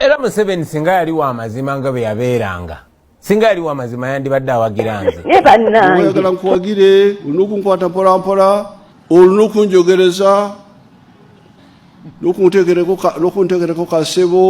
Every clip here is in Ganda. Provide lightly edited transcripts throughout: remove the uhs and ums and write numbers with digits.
era Museveni singa yali wa mazima nga bwe yabeeranga singa yali wa mazima yandibadde awagira nze oyagala nkuwagire olina okunkwata mpolampola olina okunjogereza n'okuntegereko kasebo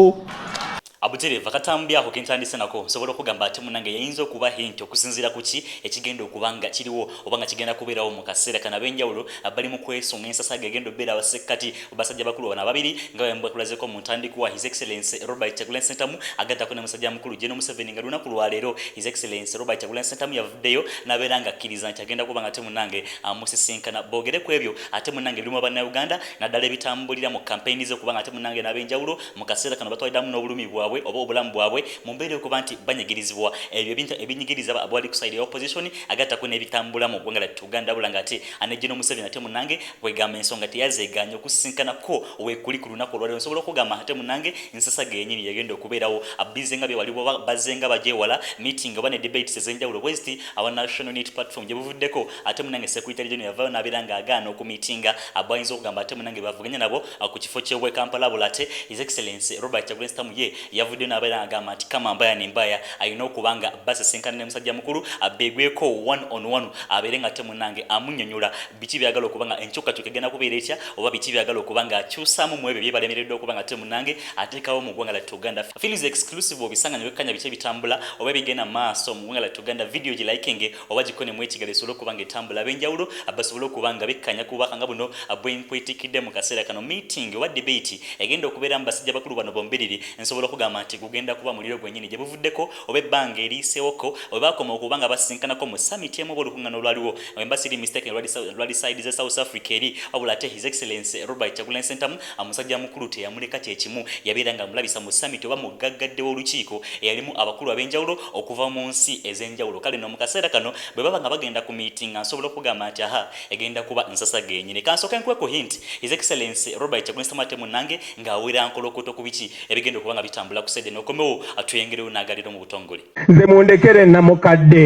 Abutere vakatambya ako kentandise nako sobola okugamba ate munange yayinza okuba hint okusinzira kuki ekigenda okubanga kiriwo obanga kigenda kubeerawo mu kaseera kana benjawulo abali mu kwesonga ensasa gegendo beera abasekkati basajja bakulu bana babiri nga bambakulazeeko mu ntandikwa His Excellency Robert Kyagulanyi Ssentamu agattako ne musajja mukulu General Museveni nga lunaku lwaleero His Excellency Robert Kyagulanyi Ssentamu yavuddeyo n'abeera nga akkiriza nti agenda kubanga ate munange amusisinkana boogere ku ebyo ate munange lumu bannayuganda naddala ebitambulira mu campaign ze okubanga ate munange n'abenjawulo mu kaseera kano batwaliramu n'obulumi bwabwe oba obulamu bwabwe mu mbeera okuba nti banyigirizibwa ebyo ebintu ebinyigiriza abali ku side ya opposition agattako n'ebitambula mu ggwanga lyattu Uganda bulanga ate General Museveni ate munange bwegamba ensonga teyazeeganya okusisinkanako weekuli ku lunaku olwaleero nsobola okugamba ate munange ensasa genyini yagenda okubeerawo abize nga bye waliwo bazze nga bagyewala meeting oba ne debates ez'enjawulo west aba National Unity Platform gye buvuddeko ate munange Secretary General yavaayo n'abeera ng'agaana okumiitinga abayinza okugamba ate munange bavuganya nabo ku kifo ky'obwe Kampala bula ate His Excellency Robert Kyagulanyi Ssentamu ye yavudde n'abeera agamba nti kama mbaya ni mbaya ayina okubanga basisinkana ne musajja mukulu abeegweko one on one abeere nga ate munange amunnyonnyola biki byagala okubanga enkyukakyuka egenda kubeera etya oba biki byagala okubanga akyusaamu mu ebyo bye balemereddwa okubanga ate munange ateekawo mu ggwanga lyattu Uganda feelings exclusive obisanganya bekkanya biki ebitambula oba bigenda maaso mu ggwanga lyattu Uganda video gilikinge oba gikone mu ekigalo esobole okubanga etambula ab'enjawulo basobole okubanga bekkanya ku bubaka nga buno bwenkwetikidde mu kaseera kano meeting oba debate egenda okubeera mu basajja bakulu bano bombiriri nsobola okugamba nti gugenda kuba muliro gwennyini gye buvuddeko oba ebbanga eriisewoko oba bakoma okubanga basinkanako mu summit emu oba olukuŋŋaana olwaliwo embasiri mistake lwali side ze South Africa eri wabula ate His Excellency Robert Kyagulanyi Ssentamu amusajja mukulu teyamuleka kyekimu yabeera nga mulabisa mu summit oba mu gaggadde w'olukiiko eyalimu abakulu ab'enjawulo okuva mu nsi ez'enjawulo kale no mu kaseera kano bwe baba nga bagenda ku meeting nsobola okugamba nti aha egenda kuba nsasa genyini kansooka nkweko hint His Excellency Robert Kyagulanyi Ssentamu ate munange ng'awera nkolokoto ku biki ebigenda okuba nga bitambula ku sede n'okomewo atuyengerewo n'agaliro mu butongole nze mundekere namukadde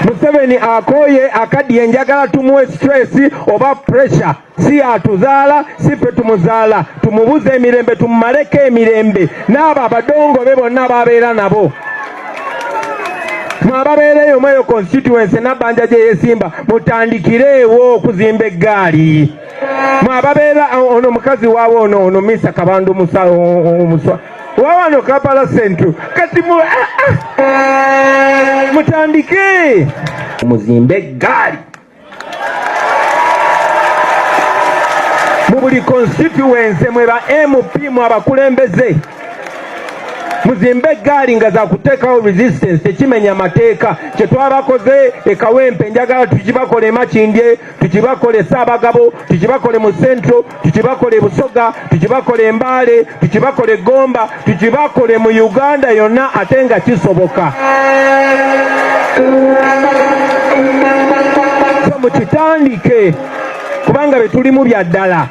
Museveni akoye akaddiye njagala tumuwe stress oba pressure si atuzaala si ffe tumuzaala tumubuze emirembe tumumaleko emirembe n'abo abadongobe bonna babeera nabo mwababeereyo mweyo constituency nabbanja gye yesimba mutandikireewo okuzimba eggaali mwababeera ono mukazi waawe ono Misa Kabandu omuswa wawano Kampala Central kati mutandike muzimbe eggaali mu buli constituency mwe ba MP mu abakulembeze muzimbe eggaali nga za kuteekawo resistance tekimenya mateeka kye twabakoze ekawempe njagala tukibakole Makindye tukibakole Saabagabo tukibakole mu Central tukibakole Busoga tukibakole Mbale tukibakole Gomba tukibakole mu Uganda yonna ate nga kisoboka so mukitandike kubanga betulimu bya ddala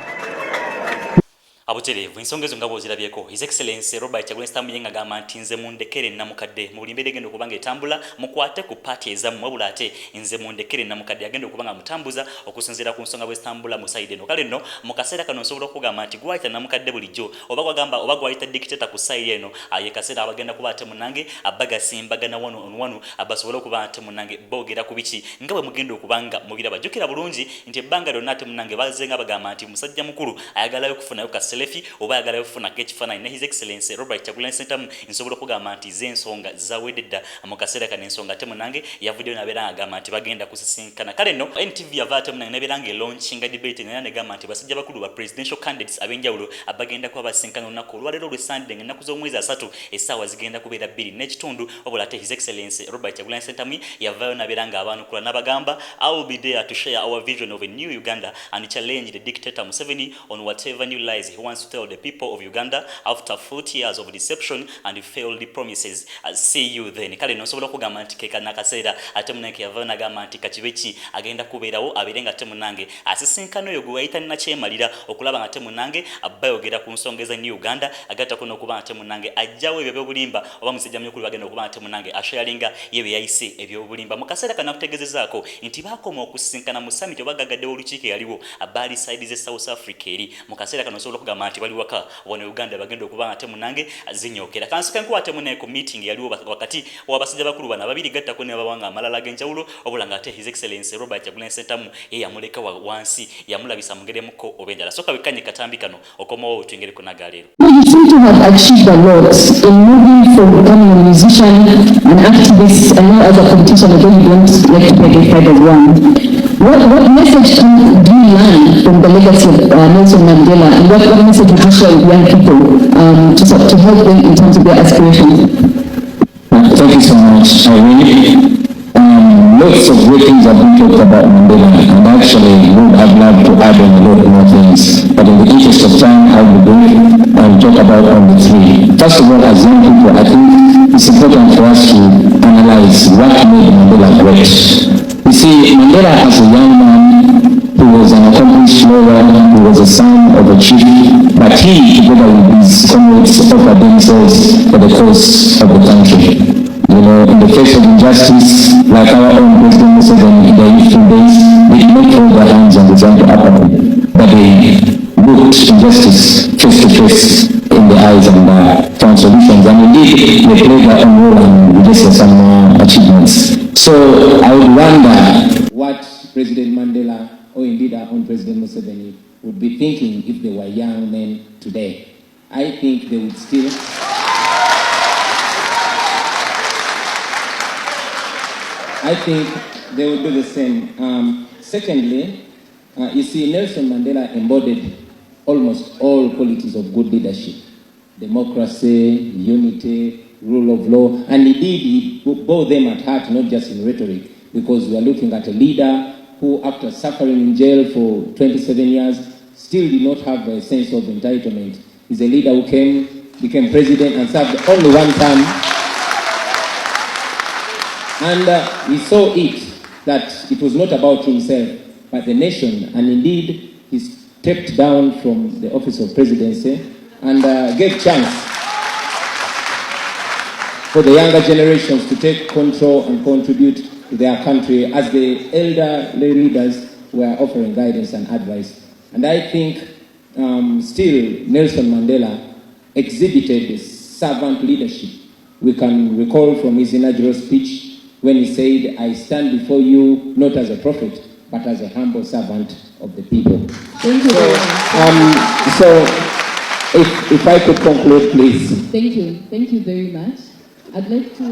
abutereevu ensonga ezo nga bw'ozirabyeko His Excellency Robert Kyagulanyi Ssentamu ye ng'agamba nti nze mundekere namukadde mu buli mbeera egenda okuba nga etambula mukwate ku paati ezammwe wabula ate nze mundekere namukadde agenda okuba nga mutambuza okusinziira ku nsonga bwezitambula mu sayidi eno kale nno mu kaseera kano nsobola okugamba nti gwayita namukadde bulijjo oba gwayita dictator ku sayidi eno ye kaseera abagenda kuba ate munange abagasimbagana wano on wano basobole okuba ate munange boogera ku biki nga bwe mugenda okuba nga mubiraba jjukira bulungi nti ebbanga lyonna ate munange bazze nga bagamba nti musajja mukulu ayagalayo okufunayo selfie oba ayagala kufuna ekifaananyi ne His Excellency Robert Kyagulanyi Ssentamu nsobola okugamba nti z'ensonga zawedde dda mu kaseera kano ensonga ate munange yavuddeyo n'abeera ng'agamba nti bagenda kusisinkana kale nno NTV yava ate munange n'abeera ng'elaunchinga debate naye negamba nti basajja bakulu ba presidential candidates ab'enjawulo abagenda kuba basinkana olunaku olwaleero olw'Essande ng'ennaku z'omwezi 3 essaawa zigenda kubeera 2 n'ekitundu wabula ate His Excellency Robert Kyagulanyi Ssentamu yavaayo n'abeera ng'abaanukula n'abagamba I will be there to share our vision of a new Uganda and challenge the dictator Museveni on whatever new lies he wants to tell the people of Uganda after 40 years of deception and failed promises, see you then. Kale nosobola kugamba nti keka nakaseera ate munange yava nagamba nti kakibechi agenda kubeerawo abirenga ate munange asisinkano yo gwaita na kyemalira okulaba ate munange abayogera ku nsongeza ni Uganda agata kuno kuba ate munange ajjawo ebyo bulimba oba musajja mnyukulu bagenda okuba ate munange asharinga yebe yaise ebyo bulimba mukaseera kana kutegezezaako nti bakoma okusinkana mu summit obagadde olukiiko yaliwo abali side ze South Africa eri mukaseera kana osobola kugamba nti bali waka wano Uganda bagenda okuba ate munange zinyokera kansuka nkuwa ate munange ku meeting yaliwo wakati wabasajja bakulu bana babiri gatta ko ne babanga amalala genjawulo obulanga ate His Excellency Robert Kyagulanyi Ssentamu ye yamuleka wansi yamulabisa mugeremko obenjala soka wikanye katambi kano okomawo twingere kunagalero. You seem to have achieved a lot in moving from becoming a musician, an activist, and no other politician, although you don't like to be identified as one. What message do you learn from the legacy of Nelson Mandela, and what message would you share with young people to help them in terms of their aspirations? Thank you so much, Irene. Lots of great things have been talked about Mandela, and actually would have loved to add on a lot more things. But in the interest of time, I will brief and talk about only three. First of all, as young people, I think it's important for us to analyze what made Mandela great. You see, Mandela as a young man, he was an accomplished lawyer, he was a son of a chief, but he, together with his comrades, offered themselves for the cause of the country. You know, in the face of injustice, like our own President Museveni in the youthful days, they did not throw their hands on the Zambia apathy, but they looked injustice face to face in the eyes and found solutions. And indeed, they played their own role and registered some achievements. So I would wonder what President Mandela, or indeed our own President Museveni, would be thinking if they were young men today. I think they would still... I think they will do the same. Secondly, you see, Nelson Mandela embodied almost all qualities of good leadership: democracy, unity, rule of law, and indeed he bore them at heart, not just in rhetoric, because we are looking at a leader who, after suffering in jail for 27 years, still did not have a sense of entitlement. He's a leader who became president and served only one term. And he saw it, that it was not about himself, but the nation. And indeed, he stepped down from the office of presidency and gave chance for the younger generations to take control and contribute to their country as the elderly leaders were offering guidance and advice. And I think still Nelson Mandela exhibited servant leadership. We can recall from his inaugural speech when he said, "I stand before you not as a prophet, but as a humble servant of the people." Thank you. So if I could conclude, please. Thank you very much. I'd like to...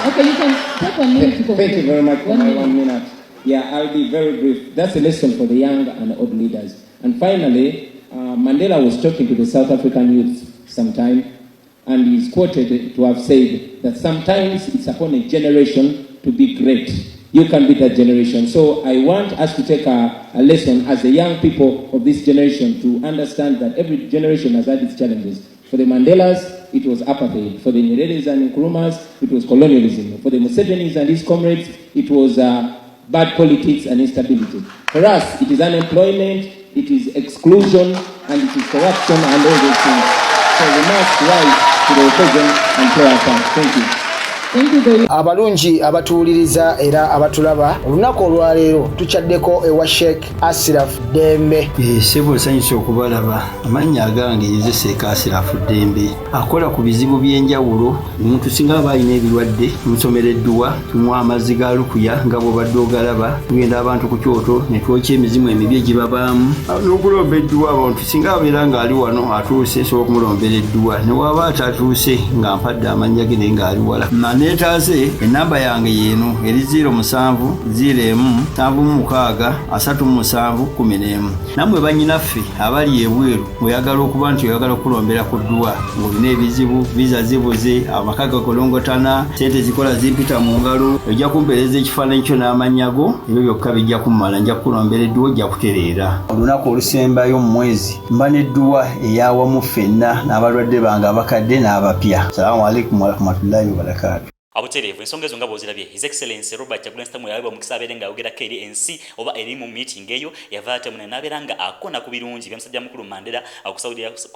okay, you can take 1 minute to conclude. Thank you very much for my 1 minute. Yeah, I'll be very brief. That's a lesson for the young and old leaders. And finally, Mandela was talking to the South African youth sometime, and he's quoted to have said that sometimes it's upon a generation to be great. You can be that generation. So I want us to take a lesson as the young people of this generation to understand that every generation has had its challenges. For the Mandelas, it was apathy. For the Nyereres and Nkrumahs, it was colonialism. For the Musevenis and his comrades, it was bad politics and instability. For us, it is unemployment, it is exclusion, and it is corruption and all those things. So we must rise to the occasion and play our part. Thank you. Abalungi abatuuliriza era abatulaba olunaku olwaleero tuchaddeko ewa Sheikh Asiraf Dembe. Sebo nsanyusa okubalaba. Amannya agange Seeka Asiraf Dembe akola ku bizibu by'enjawulo. Omuntu singa aba alina ebirwadde musomereddwa tunywa amazzi ga lukuya nga bw'obadde ogalaba tugenda abantu ku kyoto ne twokya emizimu emibi egibabaamu n'okulomba edduwa. Abantu singa abeera ng'ali wano atuuse sobola okumulombeera edduwa ne waba atatuuse nga mpadde amannya ge naye ng'ali wala. Anetaze enamba yange yeno eri 0701763711. Namwe banyinaffe abali ebweru oyagala okuba nti oyagala okulombera ku ddwa ng'olina ebizibu visa zibuze amaka gakolongotana sente zikola zimpita mu ngalo ojja kumpeereza ekifaananyi kyo n'amanyago ebyo byokka bijja kummala nja kukulombera edduwa ojja kutereera. Olunaku olusembayo mu mwezi mba n'edduwa eyawamu ffenna n'abalwadde bange abakadde n'abapya. Salaamu alaikum warahmatullahi wabarakatuh. Abuterevu ensonga ezo nga bw'ozirabye His Excellency Robert Kyagulanyi Ssentamu yalabibwa mu kiseera nga ayogerako eri ensi oba eri mu meeting eyo yava ate munene n'abeera nga akona ku birungi bya musajja mukulu Mandela ku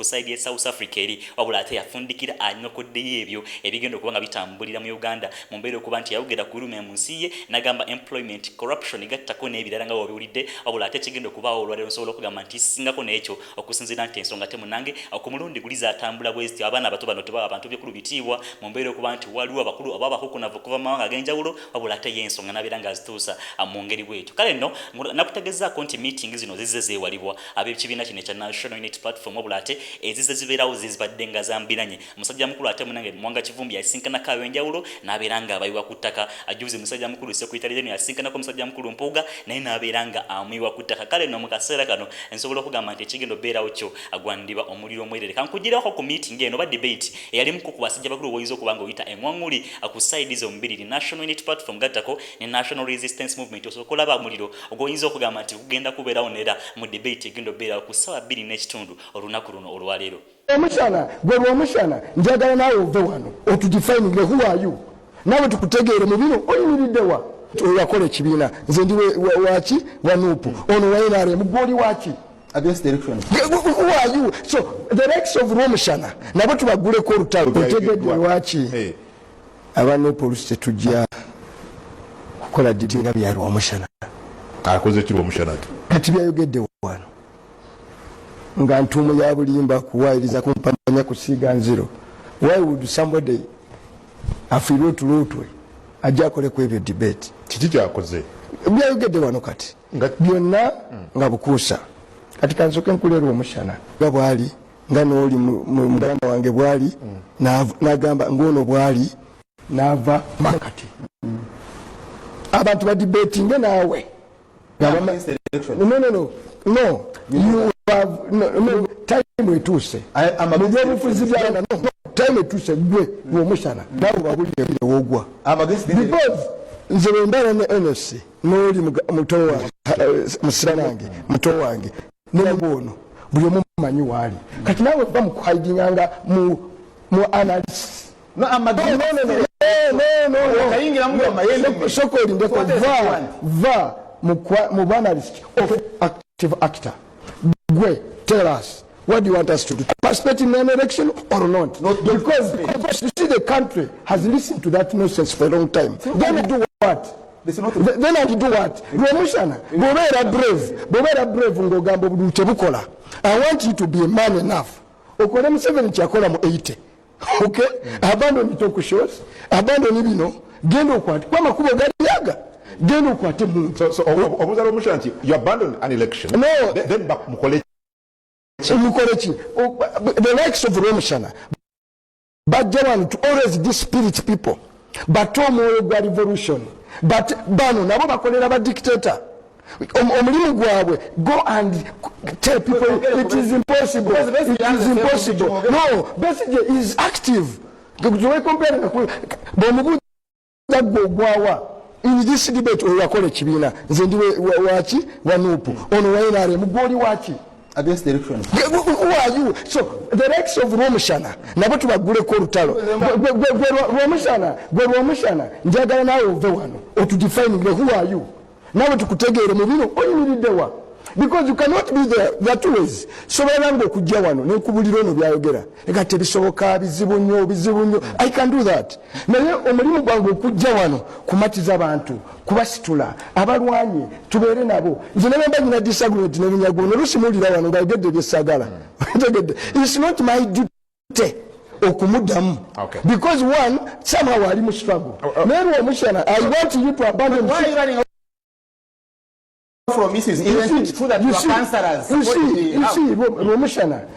saidi ya South Africa eri wabula ate yafundikira anyokoddeyo ebyo ebigenda okuba nga bitambulira mu Uganda mu mbeera okuba nti yayogera ku birumya mu nsi ye n'agamba employment corruption gattako n'ebirala nga bw'obiwulidde wabula ate kigenda okubaawo olwaleero nsobola okugamba nti singako n'ekyo okusinziira nti ensonga te munange ku mulundi guli zaatambula bweziti abaana abato bano tebaba abantu byekulu bitiibwa mu mbeera okuba nti waliwo abakulu abakukunava okuva mu mawanga ag'enjawulo wabula ate y'ensonga n'abeera nga azituusa mu ngeri bwetyo. Kale nno nakutegezaako nti meeting zino zize zeewalibwa ab'ekibiina kino ekya National Unity Platform wabula ate ezize zibeerawo zibadde nga zambiranye. Musajja mukulu ate munange Mwanga Kivumbi yasinkanako ab'enjawulo n'abeera nga abayiwa ku ttaka. Ajuze musajja mukulu Secretary General yasinkanako musajja mukulu Mpuuga naye n'abeera nga amuyiwa ku ttaka. Kale nno mu kaseera kano nsobola okugamba nti ekigendo beerawo kyo agwandiba omuliro omwerere. Kankugirako ku meeting eno ba debate eyalimu ku basajja bakulu oyinza okuba nga oyita emwaŋŋuli ku side zo mbiri National Unity Platform gattako ne National Resistance Movement osobola okulaba muliro ogwoyinza okugamba nti kugenda kubeerawo neera mu debate egenda obeerawo ku ssaawa 2:30 olunaku luno olwaleero. Omushana gwe lw'omushana njagala naawe ove wano otudefiningire who are you naawe tukutegeere mu bino oyimiriddewa oyakola ekibiina nze ndi waki wanuupu ono waNRM gwoli waki against the election. Who are you? So the likes of Romushana nabo tubaguleko olutalo otegedde waki abantu polisi tujja kukola didinga bya Romushana akoze ki Romushana kati byayogedde wano nga ntumu ya bulimba kuwairiza kumpamanya kusiga nziro. Why would somebody afiro tulutwe ajja kole ku ebyo debate kiti kyakoze byayogedde wano kati byonna nga bukuusa kati kansoke nkulera Omushana nga bwali nga n'oli muganda wange bwali n'agamba ng'ono bwali n'ava makati abantu ba debating naawe no you have no time etuuse mubyobufuzi byana no time etuuse gwe Omushana nawe wabulire wogwa because nze wembala ne NSC n'oli muto wange musiranange muto wange n'ono buli omu manyi waali kati nawe va mukuhaidinganga mu analysis no sokoli ndeko va mu analyst of active actor gwe tell us what do you want us to do, participate in an election or not? Because you see the country has listened to that nonsense for a long time. Then we do what? Then I do what? Romushana, bobera brave ngogamba budute bukola. I want you to be a man enough. Okole mu 7 chakola mu 80. Okay? Abandon talk shows, abandon ibino, gendo kwati. Kwa makubo gari yaga. Gendo kwati mu. So Obuzalo Mushanti, you abandon an election. No. Then back mukole. The likes of Romushana. But they want to always dispirit people. But revolution. But bano nabo bakolera ba dictator. Omulimu gwabwe go and tell people it is impossible. It is impossible. No, Besigye is active. Gwe compare na bomubuza gwawa in this debate oyakole kibina nze ndiwe wachi wanupu ono wainare mugoli wachi against the election. Who are you? So the likes of Romushana nabo tubagule ko lutalo Romushana njagala nawe ove wano otudefine who are you nawe tukutegeere mu bino oyimiriddewa because you cannot be there that ways. So balango kujja wano ne kubulira ono byayogera eka tebisoboka bizibu nnyo I can do that. Naye omulimu gwange okujja wano kumatiza abantu kubasitula abalwanye tubeere nabo nze nebemba nyina disagreement n'ebinyago nolusimulira wano ngayogedde byesagala it's not my duty okumuddamu because one somehow ali mu struggle naye Romushana I want you to abandon from Mrs. Even so that you counselors. You see, Romishana,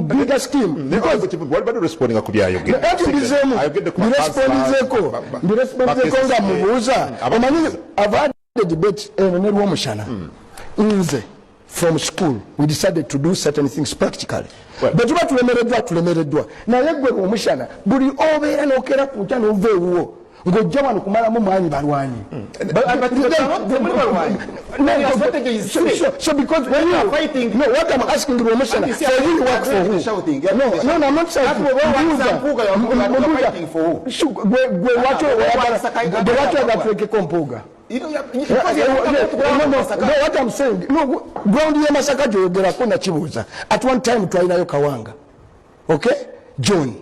bigger scheme. What about responding to the I've had the debate in from school. We decided to do certain things practically. But what we made do. Now let go Romishana. But you over and okay up with an over. Go German kumala mu mani barwani. So because when you are fighting, no, what I'm asking the Romishana, so you work for who? No, I'm not saying fighting for who. What I'm saying, no, ground here masaka jogera kuna chibuza. At one time twaina yo kawanga. Okay? John.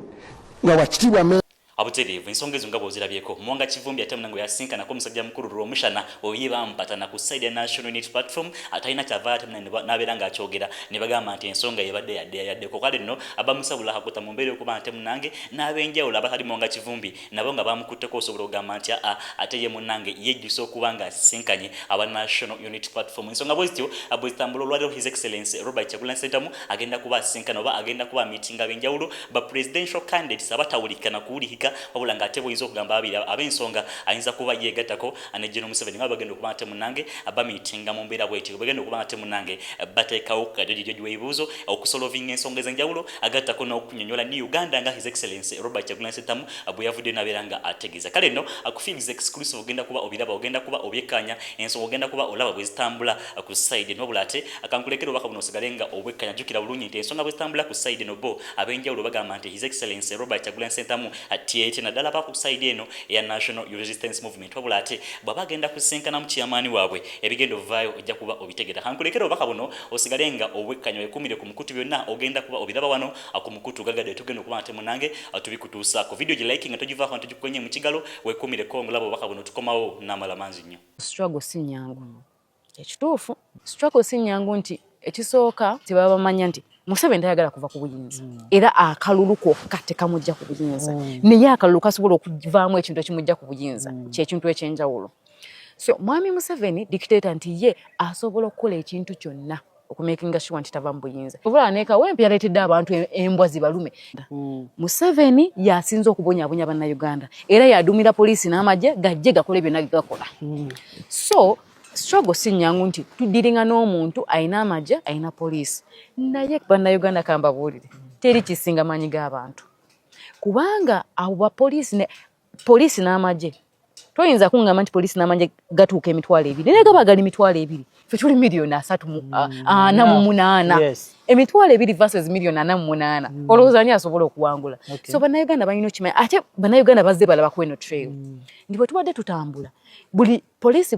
Na wachitibwa me Abuterevu ensonga ezo ngabo zirabyeko Mwanga Kivumbi ate munango yasinka nako musajja mukuru Romishana oyiba mpata na ku side ya National Unity Platform ataina kyavaate naberanga akyogera ne bagamba nti ensonga yebadde yadde ko kale nno abamusabula hakuta mu mbere okuba ate munange n'abenjawulo abatali Mwanga Kivumbi nabo nga bamukutteko osobola okugamba nti ate ye munange yejjusa okubanga asinkanye aba National Unity Platform ensonga bwezityo abwezitambula olwaliro His Excellency Robert Kyagulanyi Ssentamu agenda kuba asinkana oba agenda kuba meeting abenjawulo ba presidential candidates abatawulikana kuwulika wabula nga ate boyinza okugamba ab'ensonga ayinza kuba yeegattako ne General Museveni nga bagenda okuba ate munange abamitinga mu mbeera bwetyo bagenda okuba ate munange bateekawo kajojo w'ebibuuzo okusolovinga ensonga ez'enjawulo agattako n'okunyonyola ne Uganda nga His Excellency Robert Kyagulanyi Ssentamu bwe yavudde n'abeera nga ategeeza kale nno akufiiriza exclusive ogenda kuba obiraba ogenda kuba obyekkanya ensonga ogenda kuba olaba bwe zitambula ku side eno wabula ate akankulekera obubaka buno osigale nga obwekkanya jjukira bulungi nti ensonga bwe zitambula ku side eno bo ab'enjawulo bagamba nti His Excellency Robert Kyagulanyi Ssentamu ate naddala ba ku side eno ya National Resistance Movement wabula ate bw'aba agenda kusinkana mu kiyamaani waabwe ebigendo vaayo ojja kuba obitegera kankulekera obubaka buno osigale nga obwekkanya wekumire ku mukutu byonna ogenda kuba obiraba wano ku mukutu gagadde tugenda okuba ate munange tubikutuusaako video gi liking nga togivaako nga togikwenye mu kigalo wekumireko ngulaba obubaka buno tukomawo n'amala manzi nnyo struggle si nyangu ekituufu struggle si nyangu nti ekisooka tebaba bamanya nti Museveni tayagala kuva ku buyinza era akalulu kokka tekamujja ku buyinza naye akalulu kasobola okuvaamu ekintu ekimujja ku buyinza kyekintu ekyenjawulo so mwami Museveni dictator nti ye asobola okukola ekintu kyonna okumakinga sure nti tava mu buyinza obula neeka wempi yaleetedde abantu embwa zibalume Museveni yasinza okubonyaabonya bannayuganda era yadumira poliisi n'amagye gajje gakole byonna gakola so struggle si nyangu nti tudiringa n'omuntu ayina amagye ayina poliisi naye bannayuganda kambabuulire teri kisinga maanyi g'abantu kubanga abo bapoliisi n'amagye toyinza kungamba nti poliisi n'amagye gatuuka emitwalo 2 naye gaba gali mitwalo 2 ffe tuli miliyoni 3.8 emitwalo 2 versus miliyoni 4.8 olowooza ani asobola okuwangula so bannayuganda balina okimanya ate bannayuganda bazze balaba ku eno trail ndi bwe tubadde tutambula buli poliisi